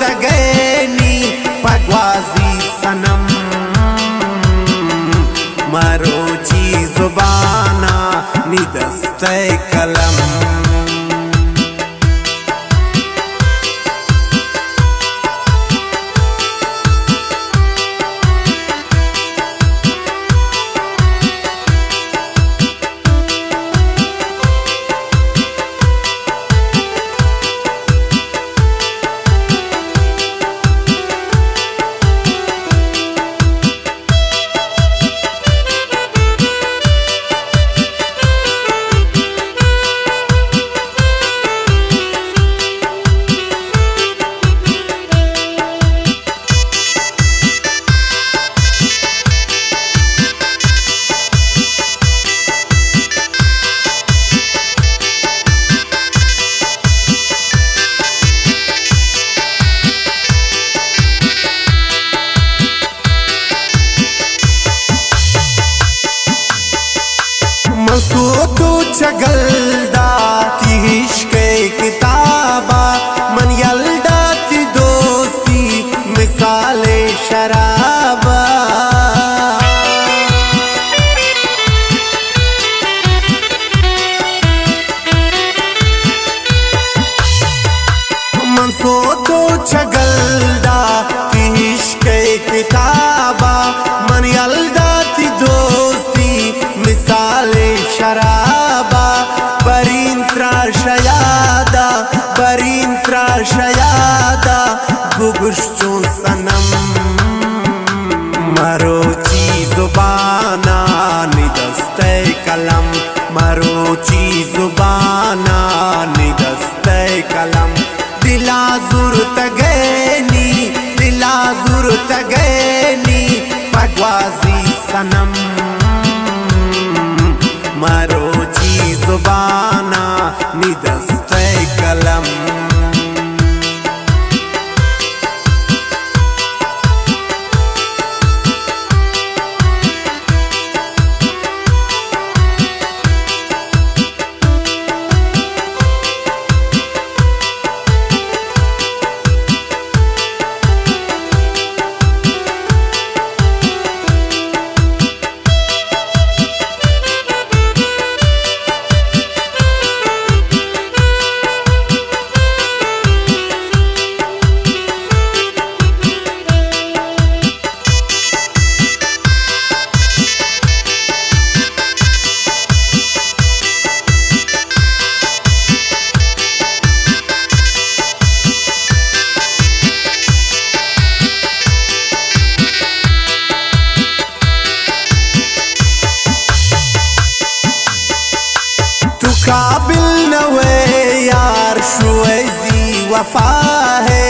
tageni pagwazi sanam marochi zubana ni daste kalam मसूदू चगलदा तिश्के किताबा मन यल्दा ती दोस्ती मिसाले शराबा मसूदू चगलदा तिश्के किताबा मन यल्दा ती दोस्ती मिसाले शराबा बरीन त्रशयादा गुगुश्चों सनम मरोची जुबाना निदस्ते कलम मरोची जुबाना निदस्ते कलम दिला जुर तगेनी पगवाजी सनम मरोची जुबाना निदस्ते कलम काबिल नवे यार शुएजी वफा है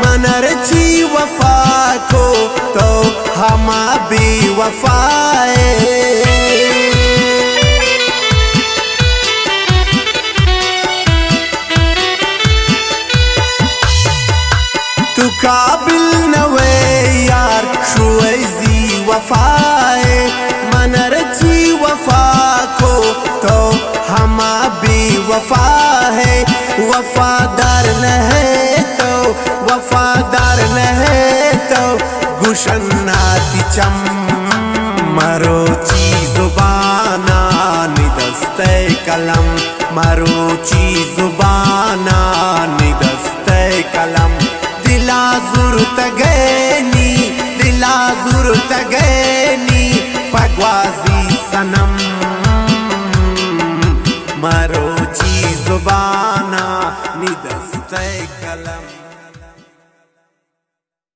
मनरची वफा को तो हमा भी वफाए तू काबिल नवे यार शुएजी वफा है मनरची वफा को तो हमा भी वफा है वफादार न है तो गुशन्नाती चम मरोची जुबाना निदस्ते कलम मरोची जुबाना निदस्ते कलम दिला जुर तगेनी पगवाजी सनम मरोची जुबाना निदस्ते कलम।